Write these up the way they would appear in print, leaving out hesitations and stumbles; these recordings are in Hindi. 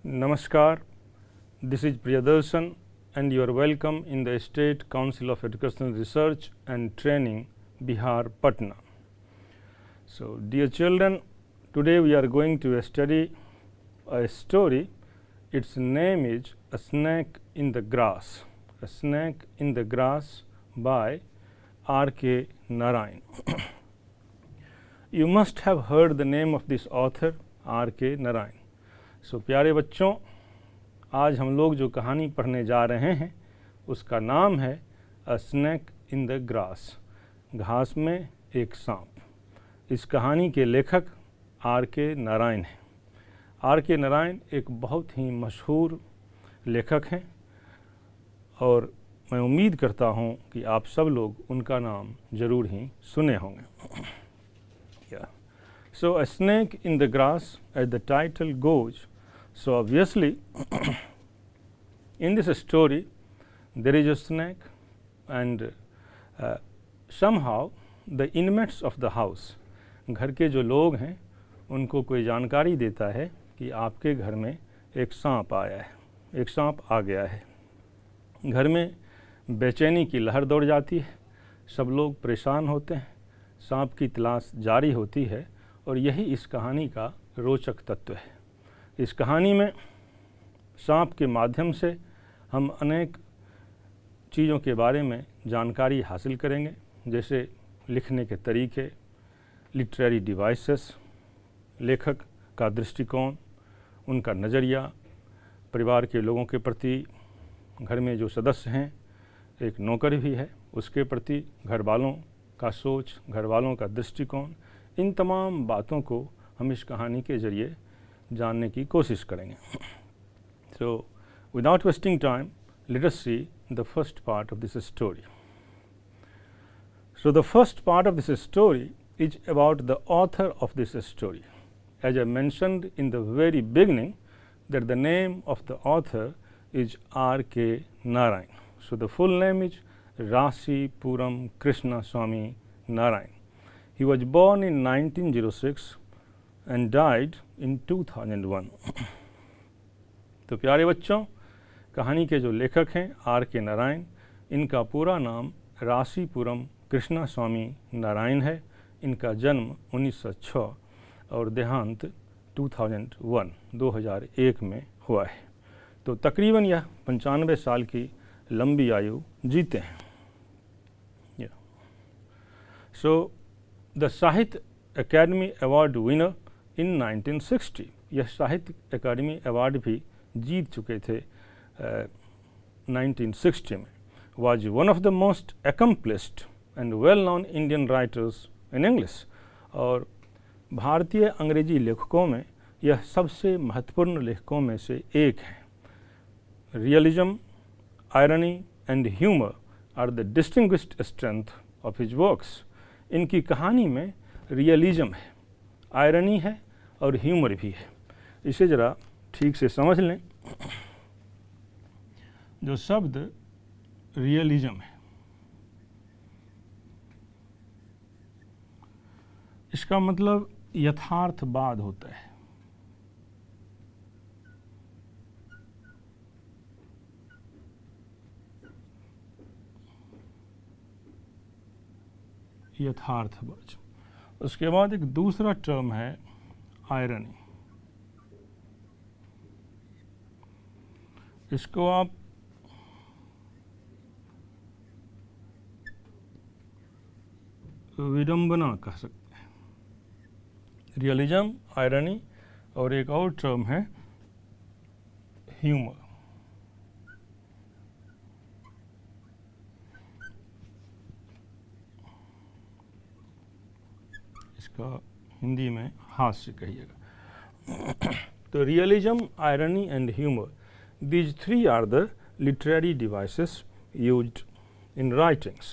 Namaskar, this is Priyadarshan and you are welcome in the State Council of Educational Research and Training, Bihar, Patna. So, dear children, today we are going to study a story. Its name is A Snake in the Grass. A Snake in the Grass by R.K. Narayan. You must have heard the name of this author, R.K. Narayan. सो प्यारे बच्चों, आज हम लोग जो कहानी पढ़ने जा रहे हैं उसका नाम है अ स्नेक इन द ग्रास, घास में एक सांप। इस कहानी के लेखक R.K. नारायण हैं। R.K. नारायण एक बहुत ही मशहूर लेखक हैं और मैं उम्मीद करता हूं कि आप सब लोग उनका नाम ज़रूर ही सुने होंगे। So, A Snake in the Grass, as the title goes, so obviously in this story there is a snake and somehow the inmates of the house, घर के जो लोग हैं उनको कोई जानकारी देता है कि आपके घर में एक सांप आया है, एक सांप आ गया है। घर में बेचैनी की लहर दौड़ जाती है, सब लोग परेशान होते हैं, सांप की तलाश जारी होती है और यही इस कहानी का रोचक तत्व है। इस कहानी में सांप के माध्यम से हम अनेक चीज़ों के बारे में जानकारी हासिल करेंगे, जैसे लिखने के तरीके, लिटरेरी डिवाइसेस, लेखक का दृष्टिकोण, उनका नज़रिया, परिवार के लोगों के प्रति, घर में जो सदस्य हैं, एक नौकर भी है उसके प्रति, घर वालों का सोच, घर वालों का दृष्टिकोण, इन तमाम बातों को हम इस कहानी के ज़रिए जानने की कोशिश करेंगे। So, without wasting time, let us see the first part of this story. So, the first part of this story is about the author of this story. As I mentioned in the very beginning that the name of the author is R.K. Narayan. So, the full name is Rasipuram Krishna Swami Narayan. He was born in 1906 and died in 2001. तो प्यारे बच्चों, कहानी के जो लेखक हैं R.K. नारायण, इनका पूरा नाम रासीपुरम कृष्णा स्वामी नारायण है। इनका जन्म 1906 और देहांत 2001 में हुआ है। तो तकरीबन यह 95 साल की लंबी आयु जीते हैं। सो द साहित्य अकेडमी अवार्ड विनर इन 1960, यह साहित्य अकादमी अवार्ड भी जीत चुके थे 1960 में। Was one of the most accomplished and well known Indian writers in English, और भारतीय अंग्रेजी लेखकों में यह सबसे महत्वपूर्ण लेखकों में से एक है। Realism, irony and humour are the distinguished strength of his works. इनकी कहानी में रियलिज्म है, आयरनी है और ह्यूमर भी है। इसे ज़रा ठीक से समझ लें। जो शब्द रियलिज्म है, इसका मतलब यथार्थवाद होता है। यथार्थवाद। उसके बाद एक दूसरा टर्म है आयरनी। इसको आप विडंबना कह सकते हैं। रियलिज्म, आयरनी और एक और टर्म है ह्यूमर। इसका हिंदी में हास्य कहिएगा। तो realism, irony and humour, these three are the literary devices used in writings.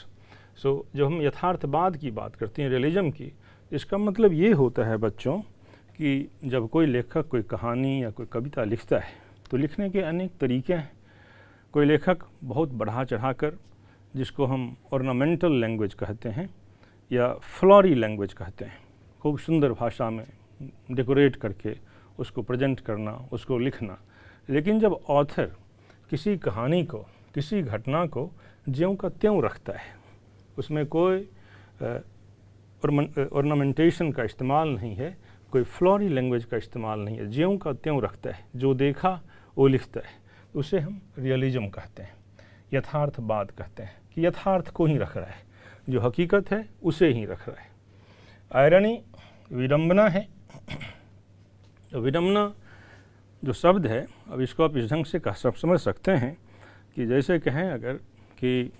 So, जब हम यथार्थवाद की बात करते हैं, रियलिज्म की, इसका मतलब ये होता है बच्चों कि जब कोई लेखक कोई कहानी या कोई कविता लिखता है तो लिखने के अनेक तरीके हैं। कोई लेखक बहुत बढ़ा चढ़ाकर, जिसको हम ऑर्नामेंटल लैंग्वेज कहते हैं या फ्लोरी लैंग्वेज कहते हैं, खूब सुंदर भाषा में डेकोरेट करके उसको प्रेजेंट करना, उसको लिखना, लेकिन जब ऑथर किसी कहानी को, किसी घटना को ज्यों का त्यों रखता है, उसमें कोई ऑर्नामेंटेशन का इस्तेमाल नहीं है, कोई फ्लोरी लैंग्वेज का इस्तेमाल नहीं है, ज्यों का त्यों रखता है, जो देखा वो लिखता है, उसे हम रियलिज्म कहते हैं, यथार्थवाद कहते हैं कि यथार्थ को ही रख रहा है, जो हकीकत है उसे ही रख रहा है। आयरनी विडंबना है। विडंबना जो शब्द है, अब इसको आप इस ढंग से समझ सकते हैं कि जैसे कहें अगर कि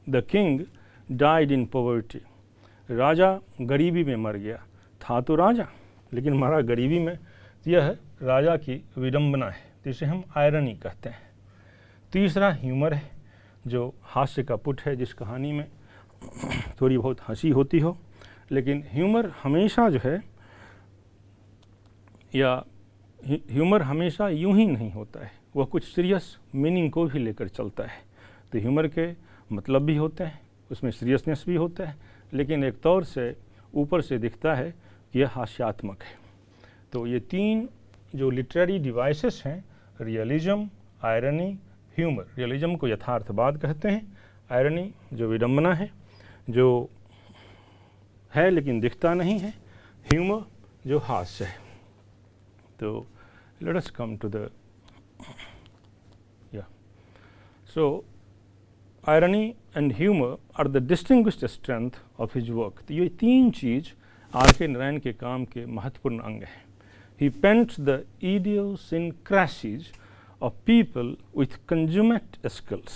the king died in poverty, राजा गरीबी में मर गया, था तो राजा लेकिन मरा गरीबी में, यह राजा की विडंबना है, जिसे हम आयरनी कहते हैं। तीसरा ह्यूमर है, जो हास्य का पुट है, जिस कहानी में थोड़ी बहुत हंसी होती हो, लेकिन ह्यूमर हमेशा जो है, या ह्यूमर हमेशा यूं ही नहीं होता है, वह कुछ सीरियस मीनिंग को भी लेकर चलता है। तो ह्यूमर के मतलब भी होते हैं, उसमें सीरियसनेस भी होता है, लेकिन एक तौर से ऊपर से दिखता है कि यह हास्यात्मक है। तो ये तीन जो लिटरेरी डिवाइसेस हैं, रियलिज्म, आयरनी, ह्यूमर। रियलिज्म को यथार्थवाद कहते हैं, आयरनी जो विडंबना है, जो है लेकिन दिखता नहीं है, ह्यूमर जो हास्य है। तो let us come to the so irony and humor are the distinguished strength of his work। तो ये तीन चीज आर.के. नारायण के काम के महत्वपूर्ण अंग हैं। He paints the idiosyncrasies of people with consummate skills।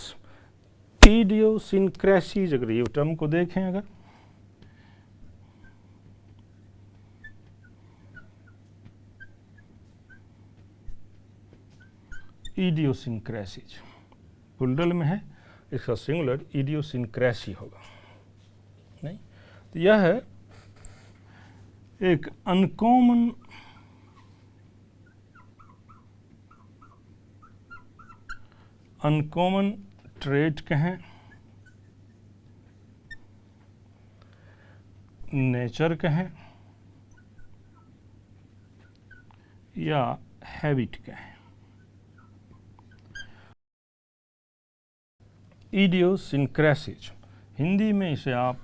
idiosyncrasies अगर ये टर्म को देखें, अगर इडियोसिंक्रेसीज प्लूरल में है, इसका सिंगुलर इडियोसिंक्रेसी होगा, नहीं? तो यह है एक अनकॉमन ट्रेट कहें, नेचर कहें, या हैबिट कहें। इडियोसिंक्रेसीज, हिंदी में इसे आप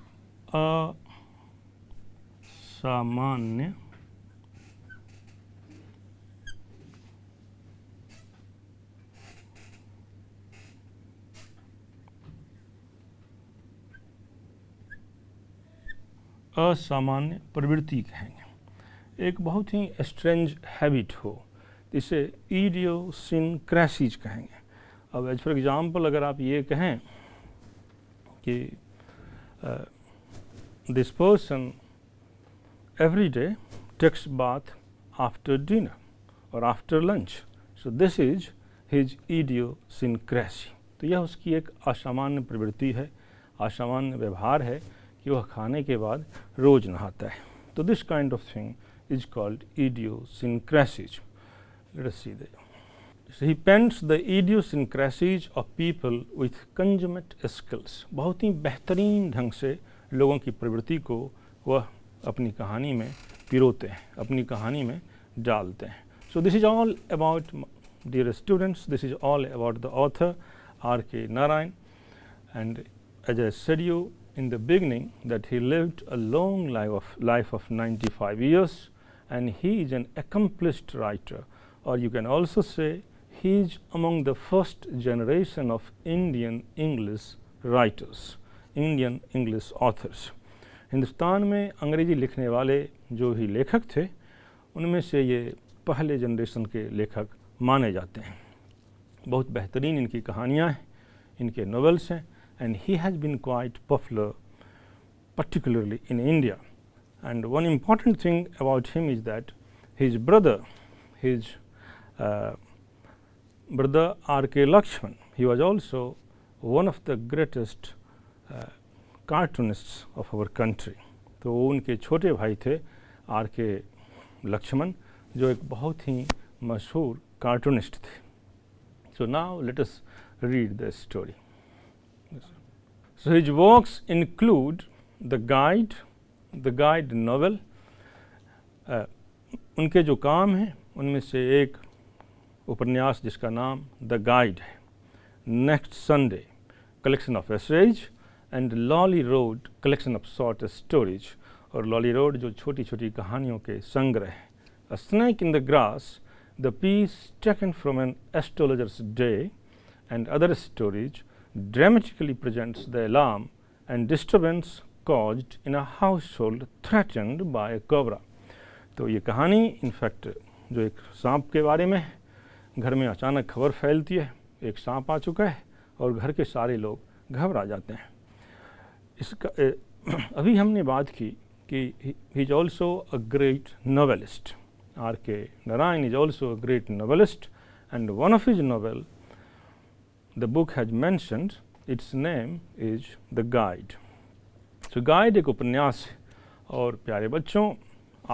असामान्य प्रवृत्ति कहेंगे। एक बहुत ही स्ट्रेंज हैबिट हो, इसे इडियोसिंक्रेसीज कहेंगे। अब एज फॉर एग्जाम्पल अगर आप ये कहें कि this person every day takes bath after dinner और after lunch, so this is his idiosyncrasy. तो यह उसकी एक असामान्य प्रवृत्ति है, असामान्य व्यवहार है कि वह खाने के बाद रोज नहाता है। तो this kind of thing is called इडियोसिंक्रेसीज। Late us see that. So he paints the idiosyncrasies of people with consummate skills। बहुत ही बेहतरीन ढंग से लोगों की प्रवृत्ति को वह अपनी कहानी में पिरोते हैं, अपनी कहानी में डालते हैं। So this is all about, dear students, this is all about the author R.K. Narayan, and as I said you in the beginning that he lived a long life of 95 years, and he is an accomplished writer, or you can also say he is among the first generation of Indian English writers, Indian English authors। Hindustan में अंग्रेजी लिखने वाले जो ही लेखक थे, उनमें से ये पहले जनरेशन के लेखक माने जाते हैं। बहुत बेहतरीन इनकी कहानियाँ हैं, इनके नॉवेल्स हैं, and he has been quite popular particularly in India। And one important thing about him is that his brother R.K. Lakshman, he was also one of the greatest cartoonists of our country। तो वो उनके छोटे भाई थे R.K. लक्ष्मण, जो एक बहुत ही मशहूर कार्टूनिस्ट थे। So now let us read the story। So his works include the guide novel। उनके जो काम हैं उनमें से एक उपन्यास जिसका नाम द गाइड है, next Sunday collection of essays, and Lawley road collection of short stories, और लॉली रोड जो छोटी छोटी कहानियों के संग्रह हैं। A snake in the grass, the piece taken from an astrologer's day and other stories dramatically presents the alarm and disturbance caused in a household threatened by a cobra। तो ये कहानी इनफैक्ट जो एक सांप के बारे में है, घर में अचानक खबर फैलती है एक सांप आ चुका है और घर के सारे लोग घबरा जाते हैं। इसका अभी हमने बात की कि he is also a great novelist. R.K. Narayan is also a great novelist, and one of his novel the book has mentioned, its name is The Guide। So Guide एक उपन्यास है, और प्यारे बच्चों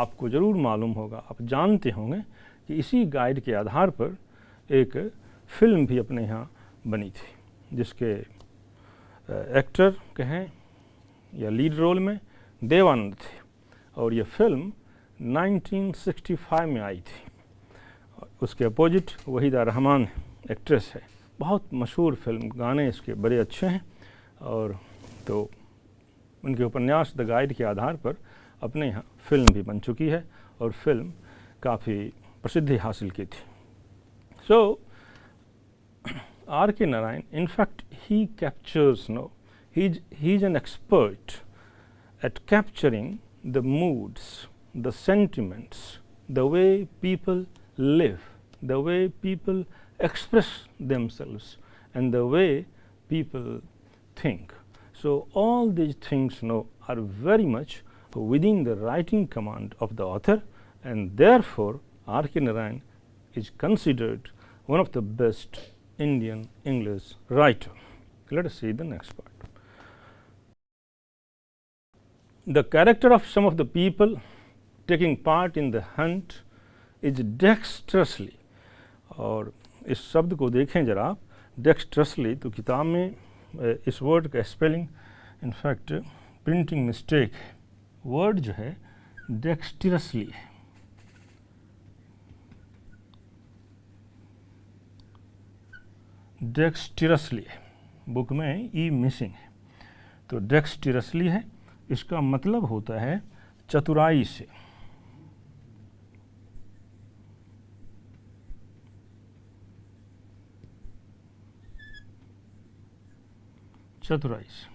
आपको ज़रूर मालूम होगा, आप जानते होंगे कि इसी गाइड के आधार पर एक फिल्म भी अपने यहाँ बनी थी, जिसके एक्टर कहें या लीड रोल में देवानंद थे, और यह फिल्म 1965 में आई थी। उसके अपोजिट वहीदा रहमान एक्ट्रेस है। बहुत मशहूर फिल्म, गाने इसके बड़े अच्छे हैं, और तो उनके उपन्यास द गाइड के आधार पर अपने यहाँ फिल्म भी बन चुकी है, और फिल्म काफ़ी प्रसिद्धि हासिल की थी। सो R.K. Narayan, in fact, he captures, he is an expert at capturing the moods, the sentiments, the way people live, the way people express themselves, and the way people think. So all these things are very much within the writing command of the author, and therefore R.K. Narayan is considered one of the best Indian English writer. Let us see the next part. The character of some of the people taking part in the hunt is dexterously, और इस शब्द को देखें जरा आप, डेक्स्ट्रसली, तो किताब में इस वर्ड का स्पेलिंग इनफैक्ट प्रिंटिंग मिस्टेक है। वर्ड जो है डेक्स्ट्रसली है, डेक्स्ट्रसली है, बुक में ई मिसिंग है, तो डेक्स्ट्रसली है। इसका मतलब होता है चतुराई से, चतुराई से।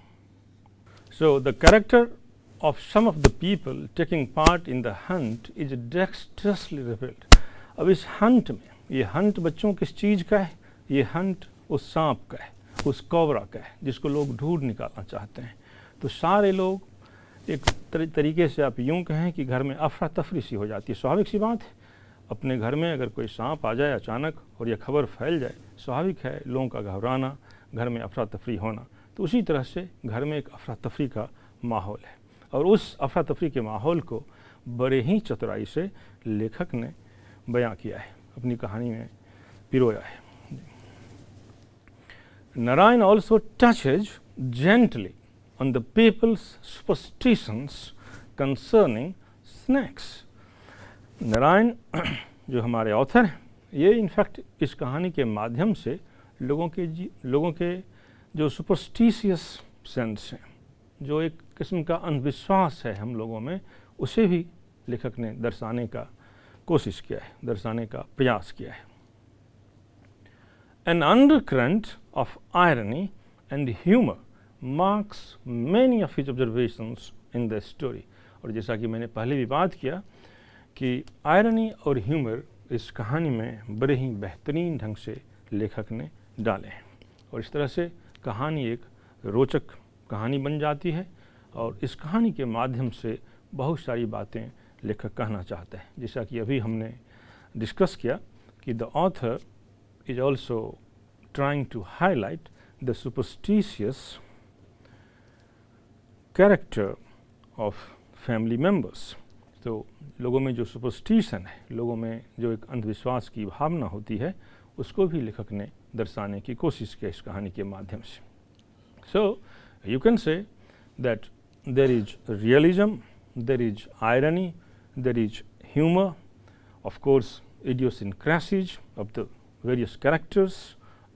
So the character of some of the people taking part in the hunt is dexterously revealed। अब इस हंट में, ये हंट बच्चों किस चीज़ का है? ये हंट उस सांप का है, उस कोबरा का है, जिसको लोग ढूंढ निकालना चाहते हैं। तो सारे लोग एक तरीके से आप यूँ कहें कि घर में अफरा तफरी सी हो जाती है। स्वाभाविक सी बात है, अपने घर में अगर कोई सांप आ जाए अचानक और यह खबर फैल जाए, स्वाभाविक है लोगों का घबराना, घर में अफरा तफरी होना। तो उसी तरह से घर में एक अफरा तफरी का माहौल है, और उस अफरा तफरी के माहौल को बड़े ही चतुराई से लेखक ने बयां किया है, अपनी कहानी में पिरोया है। Narayan also touches gently on the people's superstitions concerning snakes। Narayan जो हमारे ऑथर हैं, ये इनफैक्ट इस कहानी के माध्यम से लोगों के जो सुपरस्टिशियस सेंस हैं, जो एक किस्म का अंधविश्वास है हम लोगों में, उसे भी लेखक ने दर्शाने का कोशिश किया है, दर्शाने का प्रयास किया है। An undercurrent of irony and humor marks many of his observations in the story। और जैसा कि मैंने पहले भी बात किया कि आयरनी और ह्यूमर इस कहानी में बड़े ही बेहतरीन ढंग से लेखक ने डाले हैं, और इस तरह से कहानी एक रोचक कहानी बन जाती है, और इस कहानी के माध्यम से बहुत सारी बातें लेखक कहना चाहता है। जैसा कि अभी हमने डिस्कस किया कि the author is also trying to highlight the superstitious character of family members। तो लोगों में जो सुपरस्टिशन है, लोगों में जो एक अंधविश्वास की भावना होती है, उसको भी लेखक ने दर्शाने की कोशिश की इस कहानी के माध्यम से। So you can say that there is realism, there is irony, there is humor, of course idiosyncrasies of the various characters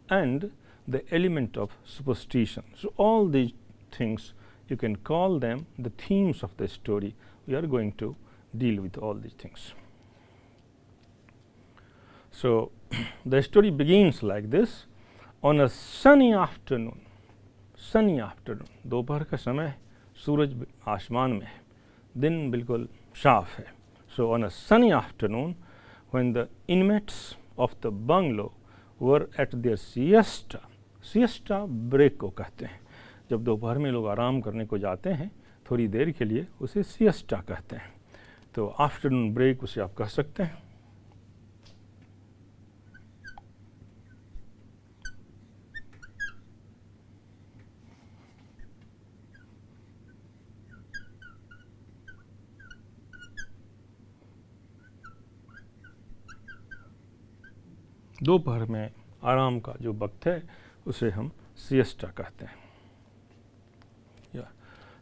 and the element of superstition. So, all these things you can call them the themes of the story. We are going to deal with all these things. So, the story begins like this. On a sunny afternoon, दोपहर का समय, सूरज आसमान में है, दिन बिल्कुल साफ है. So, on a sunny afternoon, when the inmates of the bungalow were at their siesta, siesta break को कहते हैं. जब दोपहर में लोग आराम करने को जाते हैं थोड़ी देर के लिए, उसे siesta कहते हैं. तो आफ्टरनून ब्रेक उसे आप कह सकते हैं. दोपहर में आराम का जो वक्त है उसे हम siesta कहते हैं.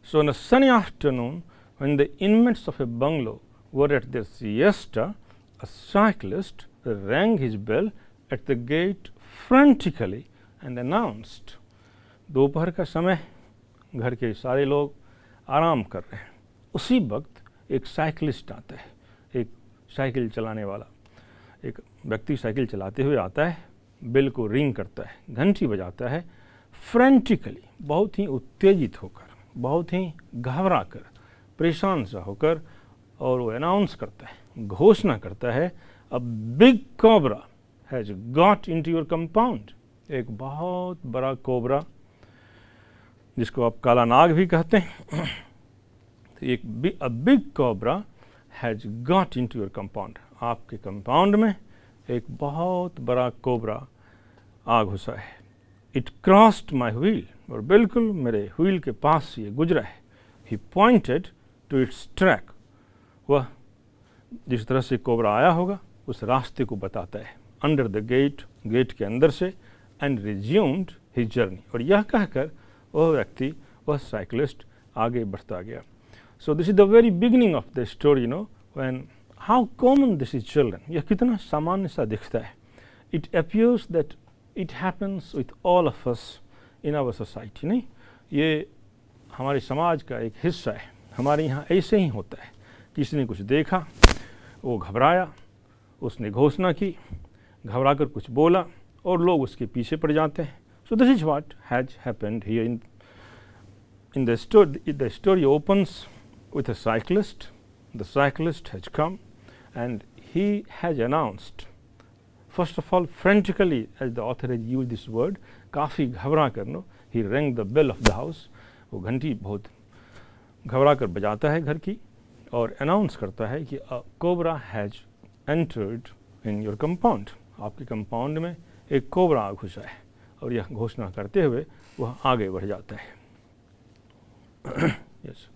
So, on a sunny afternoon, when the inmates of a bungalow were at their siesta, a cyclist rang his bell at the gate frantically and announced. दोपहर का समय, घर के सारे लोग आराम कर रहे हैं. उसी वक्त एक साइकिलिस्ट आता है, एक साइकिल चलाने वाला एक व्यक्ति साइकिल चलाते हुए आता है, बेल को रिंग करता है, घंटी बजाता है. फ्रेंटिकली, बहुत ही उत्तेजित होकर, बहुत ही घबरा कर, परेशान सा होकर, और वो अनाउंस करता है, घोषणा करता है, a big cobra has got into your compound. एक बहुत बड़ा कोबरा, जिसको आप काला नाग भी कहते हैं, तो a big cobra has got into your compound. आपके कंपाउंड में एक बहुत बड़ा कोबरा आ घुसा है. इट क्रॉस्ड माई व्हील, और बिल्कुल मेरे व्हील के पास से ये गुजरा है. ही पॉइंटेड टू इट्स ट्रैक, वह जिस तरह से कोबरा आया होगा उस रास्ते को बताता है. अंडर द गेट, गेट के अंदर से. एंड रिज्यूम्ड हिज जर्नी, और यह कहकर वह व्यक्ति, वह साइकिलिस्ट आगे बढ़ता गया. So this is the very beginning of the story. No when how common this is children. यह कितना सामान्य सा दिखता है. It appears that it happens with all of us in our society. नहीं, ये हमारे समाज का एक हिस्सा है. हमारे यहाँ ऐसे ही होता है. किसी ने कुछ देखा, वो घबराया, उसने घोषणा की, घबरा कर कुछ बोला, और लोग उसके पीछे पड़ जाते हैं. सो this is what has happened here in the story. The story opens with a cyclist. The cyclist has come and he has announced, first of all frantically, as the author has used this word, काफ़ी घबरा कर, no, he rang the bell of the house. वो घंटी बहुत घबरा कर बजाता है घर की, और अनाउंस करता है कि a cobra has entered in your compound. आपके कंपाउंड में एक कोबरा आ घुसा है, और यह घोषणा करते हुए वह आगे बढ़ जाता है. yes.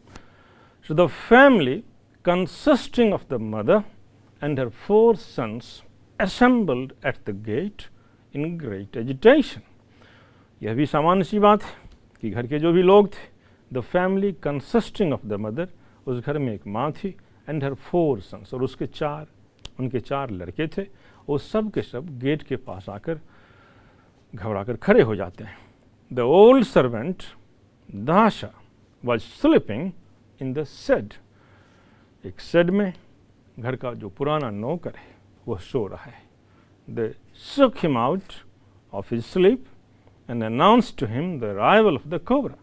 So, the family consisting of the mother and her 4 sons assembled at the gate in great agitation. यह भी सामान्य सी बात है कि घर के जो भी लोग थे, the family consisting of the mother, उस घर में एक माँ थी, and her 4 sons, और उनके 4 लड़के थे. वो सब के सब गेट के पास आकर घबरा कर खड़े हो जाते हैं. The old servant Dasha was sleeping in the shed. एक शेड में घर का जो पुराना नौकर है वह सो रहा है. They shook him out of his sleep and announced to him the arrival of the cobra.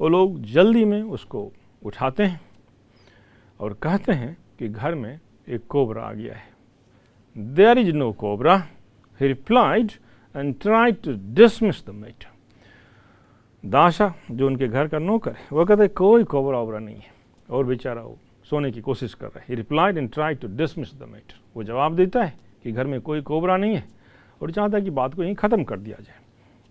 वो लोग जल्दी में उसको उठाते हैं और कहते हैं कि घर में एक कोबरा आ गया है. There is no cobra, he replied and tried to dismiss the matter. दाशा, जो उनके घर का नौकर है, वह कहते कोई कोबरा ओबरा नहीं है, और बेचारा वो सोने की कोशिश कर रहा है. He replied and tried to dismiss the matter. वो जवाब देता है कि घर में कोई कोबरा नहीं है, और चाहता है कि बात को यहीं ख़त्म कर दिया जाए.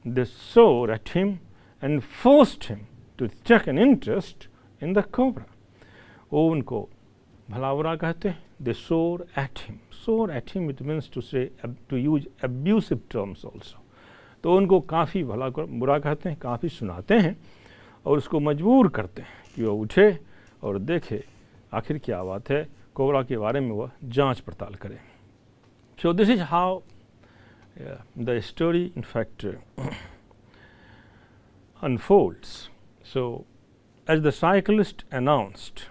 They swore at him and forced him to take an interest in the cobra. वो उनको भला बुरा कहते हैं. They swore at him. Swore at him, it means to say, to use abusive terms also. तो उनको काफ़ी भला बुरा कहते हैं, काफ़ी सुनाते हैं, और उसको मजबूर करते हैं कि वह उठे और देखे आखिर क्या बात है, कोबरा के बारे में वह जांच पड़ताल करे. So this is how The story in fact unfolds. So, as the cyclist announced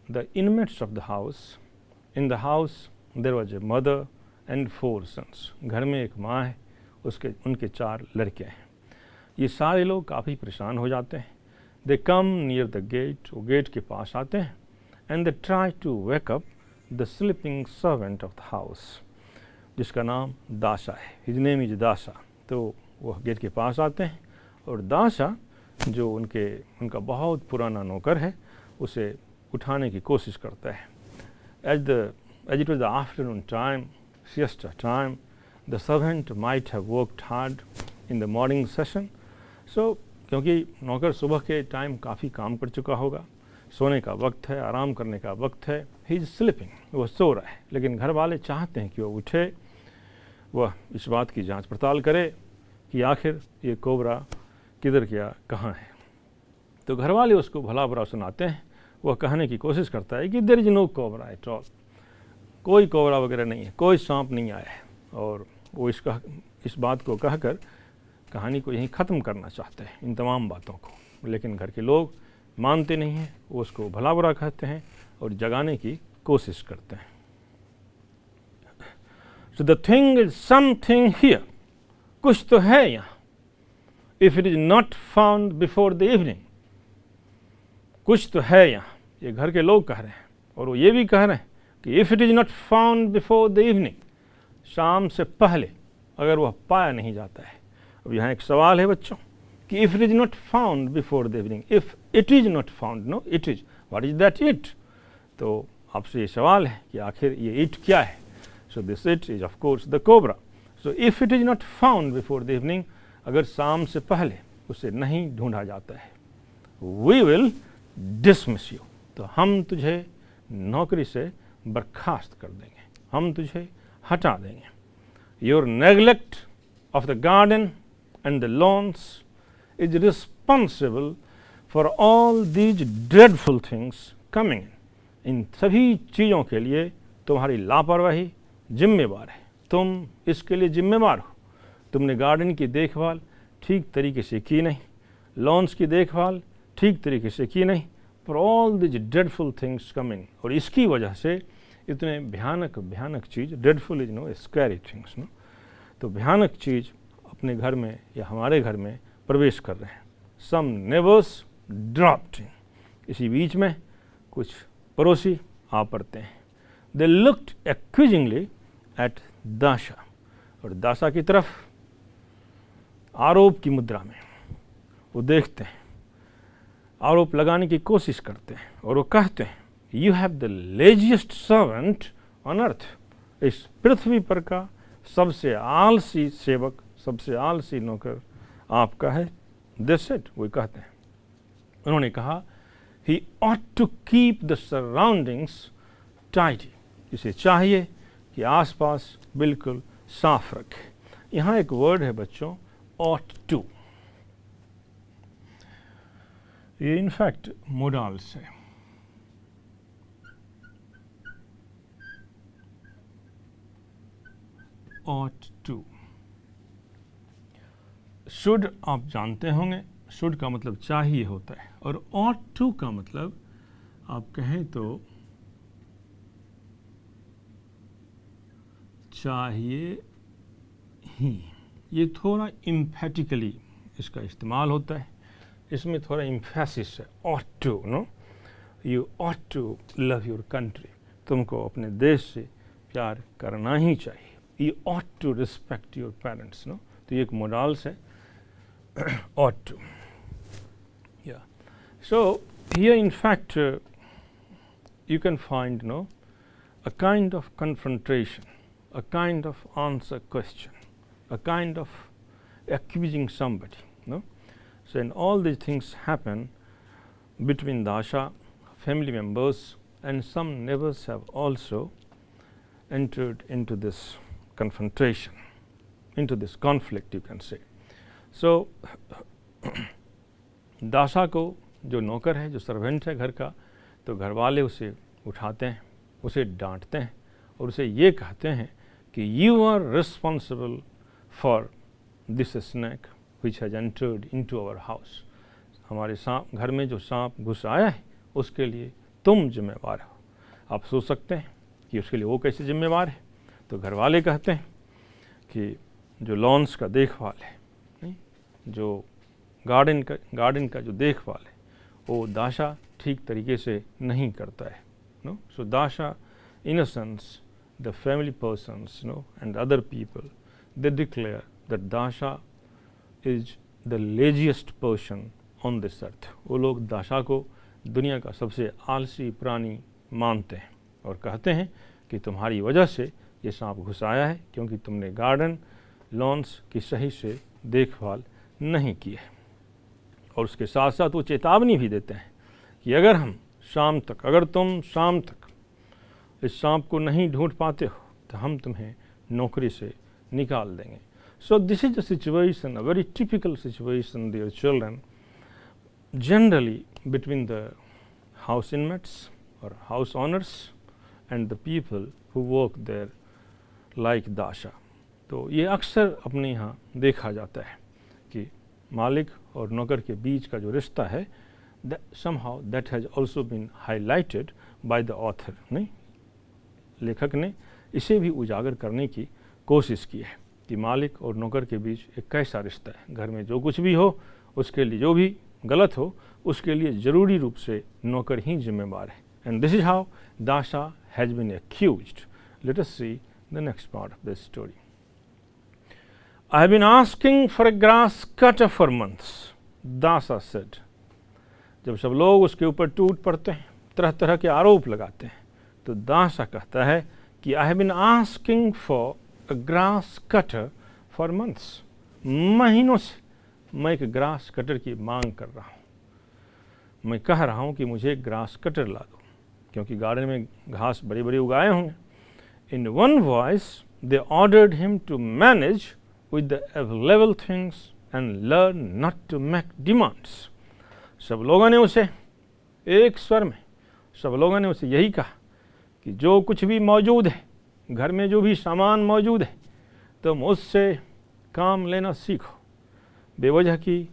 the inmates of the house, in the house there was a mother and 4 sons. घर में एक माँ है, उनके 4 लड़के हैं. ये सारे लोग काफ़ी परेशान हो जाते हैं. They come near the gate, वो गेट के पास आते हैं, and they try to wake up the sleeping servant of the house, जिसका नाम दासा है. His name is दासा. तो वह गेट के पास आते हैं और दासा जो उनका बहुत पुराना नौकर है उसे उठाने की कोशिश करता है. As it was the afternoon time, siesta time, the servant might have worked hard in the morning session. So क्योंकि नौकर सुबह के टाइम काफ़ी काम कर चुका होगा, सोने का वक्त है, आराम करने का वक्त है. ही इज़ स्लीपिंग, वह सो रहा है. लेकिन घर वाले चाहते हैं कि वह उठे, वह इस बात की जांच पड़ताल करे कि आखिर ये कोबरा किधर गया, कहाँ है. तो घर वाले उसको भला बुरा सुनाते हैं. वह कहने की कोशिश करता है कि there is no cobra at all, कोई कोबरा वगैरह नहीं है, कोई सांप नहीं आया है. और वो इस बात को कहकर कहानी को यहीं ख़त्म करना चाहते हैं, इन तमाम बातों को. लेकिन घर के लोग मानते नहीं हैं, वो उसको भला बुरा कहते हैं और जगाने की कोशिश करते हैं. So the thing is something here, कुछ तो है यहाँ. If it is not found before the evening, कुछ तो है यहाँ, ये घर के लोग कह रहे हैं. और वो ये भी कह रहे हैं कि if it is not found before the evening, शाम से पहले अगर वह पाया नहीं जाता है. अब यहाँ एक सवाल है बच्चों कि if it is not found before the evening, if it is not found, no it is, what is that it? तो आपसे ये सवाल है कि आखिर ये it क्या है. So this it is of course the cobra. So if it is not found before the evening, अगर शाम से पहले उसे नहीं ढूंढा जाता है, we will dismiss you, तो हम तुझे नौकरी से बर्खास्त कर देंगे, हम तुझे हटा देंगे. Your neglect of the garden and the lawns is responsible for all these dreadful things coming in. इन सभी चीज़ों के लिए तुम्हारी लापरवाही जिम्मेवार है, तुम इसके लिए जिम्मेवार हो. तुमने गार्डन की देखभाल ठीक तरीके से की नहीं, लॉन्स की देखभाल ठीक तरीके से की नहीं. For all these dreadful things coming, और इसकी वजह से इतने भयानक चीज़, dreadful is no scary things, no, तो भयानक चीज़ अपने घर में या हमारे घर में प्रवेश कर रहे हैं. सम नेबर्स ड्रॉप्ड इन, इसी बीच में कुछ पड़ोसी आ पड़ते हैं. दे लुक्ड एक्यूजिंगली एट दासा, और दासा की तरफ आरोप की मुद्रा में वो देखते हैं, आरोप लगाने की कोशिश करते हैं. और वो कहते हैं you have the laziest servant on earth, इस पृथ्वी पर का सबसे आलसी सेवक, सबसे आलसी नौकर आपका है. दे सेड, वो कहते हैं, उन्होंने कहा he ought to keep the surroundings tidy, इसे चाहिए कि आसपास बिल्कुल साफ रखे. यहाँ एक वर्ड है बच्चों, ought to, ये इनफैक्ट मोडाल्स है. ought to, should आप जानते होंगे, should का मतलब चाहिए होता है, और ought to का मतलब आप कहें तो चाहिए ही. ये थोड़ा इम्फेटिकली इसका इस्तेमाल होता है, इसमें थोड़ा इम्फेसिस है. ought to, no, you ought to love your country, तुमको अपने देश से प्यार करना ही चाहिए. you ought to respect your parents, no, तो ये एक मोडाल्स है, ought to. Yeah. So here in fact you can find, no, a kind of confrontation, a kind of answer question, a kind of accusing somebody, no. So and all these things happen between Dasha, family members, and some neighbors have also entered into this confrontation, into this conflict, you can say. So दासा को जो नौकर है, जो सर्वेंट है घर का, तो घर वाले उसे उठाते हैं, उसे डांटते हैं और उसे ये कहते हैं कि you are responsible for this snake which has entered into our house. हमारे सांप घर में जो सांप घुस आया है उसके लिए तुम जिम्मेवार हो। आप सोच सकते हैं कि उसके लिए वो कैसे जिम्मेवार है। तो घर वाले कहते हैं कि जो लॉन्स का देखभाल है, नहीं, जो गार्डन का जो देखभाल है वो दाशा ठीक तरीके से नहीं करता है। No, so Dasha in a sense the family persons, and other people, they declare that Dasha is the laziest person on this earth. वो लोग दाशा को दुनिया का सबसे आलसी प्राणी मानते हैं और कहते हैं कि तुम्हारी वजह से ये सांप घुस आया है क्योंकि तुमने गार्डन लॉन्स की सही से देखभाल नहीं की है। और उसके साथ साथ वो चेतावनी भी देते हैं कि अगर तुम शाम तक इस सांप को नहीं ढूंढ पाते हो तो हम तुम्हें नौकरी से निकाल देंगे। So this is a situation, a very typical situation there children generally between the house inmates और house owners and the people who work there like Dasha. तो ये अक्सर अपने यहाँ देखा जाता है कि मालिक और नौकर के बीच का जो रिश्ता है somehow that has also been highlighted by the author। नहीं, लेखक ने इसे भी उजागर करने की कोशिश की है कि मालिक और नौकर के बीच एक कैसा रिश्ता है। घर में जो कुछ भी हो उसके लिए, जो भी गलत हो उसके लिए ज़रूरी रूप से नौकर ही जिम्मेवार है। And this is how Dasha has been accused. Let us see the next part of this story. I have been asking for a grass cutter for months, Dasha said. जब सब लोग उसके ऊपर टूट पड़ते हैं, तरह तरह के आरोप लगाते हैं, तो दाशा कहता है कि I have been asking for a grass cutter for months. महीनों से मैं एक ग्रास कटर की मांग कर रहा हूँ। मैं कह रहा हूँ कि मुझे एक ग्रास कटर ला दो क्योंकि गार्डन में घास बड़ी बड़ी उगाए होंगे। In one voice they ordered him to manage with the available things and learn not to make demands. सब लोगों ने उसे एक स्वर में, सब लोगों ने उसे यही कहा कि जो कुछ भी मौजूद है, घर में जो भी सामान मौजूद है, तुम उससे काम लेना सीखो। बेवजह की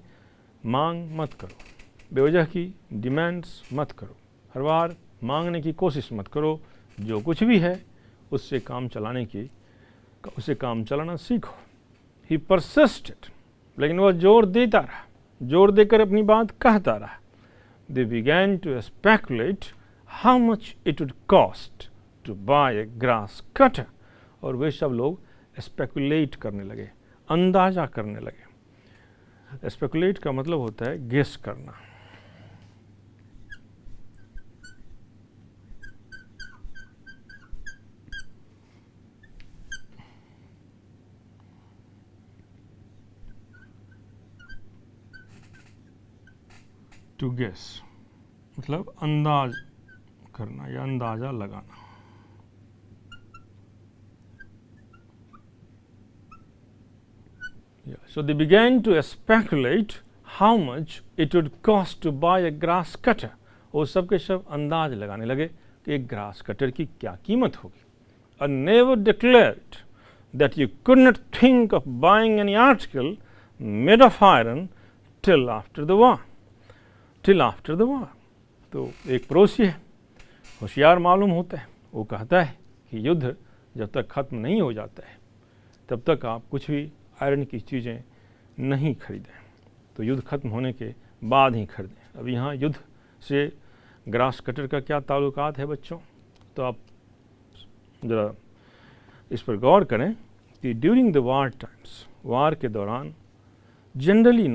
मांग मत करो, बेवजह की डिमांड्स मत करो, हर बार मांगने की कोशिश मत करो। जो कुछ भी है उससे काम चलाना सीखो। ही परसिस्टेड, लेकिन वह जोर देता रहा, जोर देकर अपनी बात कहता रहा। They began to speculate how much it would cost to buy a grass cutter. और वे सब लोग स्पेकुलेट करने लगे, अंदाज़ा करने लगे। स्पेकुलेट का मतलब होता है गेस करना। टू गेस मतलब अंदाज करना या अंदाज़ा लगाना। So they began to speculate how much it would cost to buy a grass cutter। और सब के सब अंदाज लगाने लगे कि एक ग्रास कटर की क्या कीमत होगी। A neighbor declared that you could not think of buying any article made of iron till after the war। तो एक पड़ोसी है, होशियार मालूम होता है, वो कहता है कि युद्ध जब तक ख़त्म नहीं हो जाता है तब तक आप कुछ भी आयरन की चीज़ें नहीं खरीदें। तो युद्ध खत्म होने के बाद ही खरीदें। अब यहाँ युद्ध से ग्रास कटर का क्या ताल्लुकात है बच्चों? तो आप ज़रा इस पर गौर करें कि ड्यूरिंग द वार टाइम्स, वार के दौरान जनरली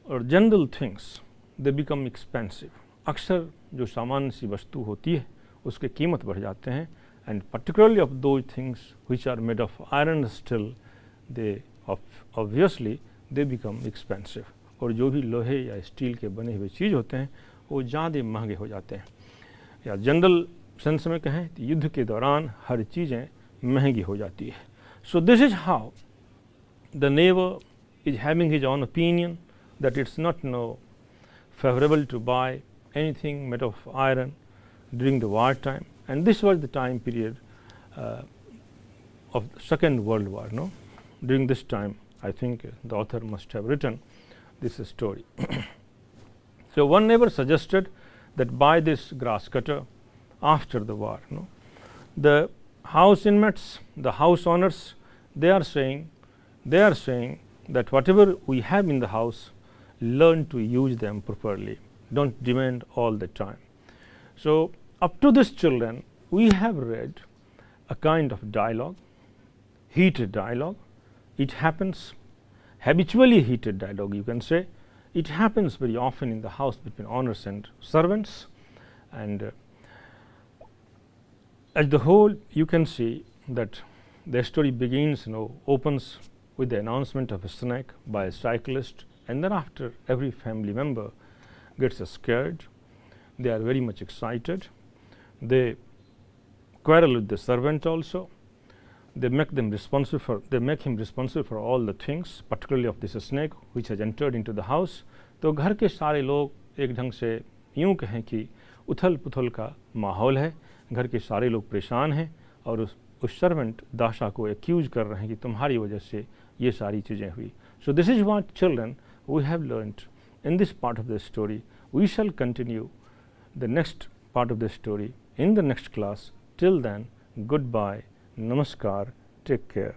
और general things they become expensive. अक्सर जो सामान्य सी वस्तु होती है उसके कीमत बढ़ जाते हैं। And particularly of those things which are made of iron steel, they obviously they become expensive. और जो भी लोहे या स्टील के बने हुए चीज़ होते हैं वो ज़्यादा महंगे हो जाते हैं। या जनरल सेंस में कहें तो युद्ध के दौरान हर चीज़ें महंगी हो जाती है। सो this is how the neighbour is having his own opinion that it's not favorable to buy anything made of iron during the war time। And this was the time period of the Second World War. No, during this time, I think the author must have written this story. So one neighbor suggested that buy this grass cutter after the war. No, the house inmates, the house owners, they are saying that whatever we have in the house, learn to use them properly. Don't demand all the time. So up to this children, we have read a kind of dialogue, heated dialogue. It happens habitually, heated dialogue, you can say. It happens very often in the house between owners and servants, and as the whole, you can see that the story begins, opens with the announcement of a snake by a cyclist, and then after every family member gets scared. They are very much excited. They quarrel with the servant also. They make him responsible for all the things, particularly of this snake which has entered into the house. तो घर के सारे लोग एक ढंग से यूँ कहें कि उथल पुथल का माहौल है, घर के सारे लोग परेशान हैं और उस सर्वेंट दाशा को एक्यूज कर रहे हैं कि तुम्हारी वजह से ये सारी चीज़ें हुई. So this is what children we have learnt in this part of the story. We shall continue the next part of the story in the next class. Till then, goodbye, namaskar, take care.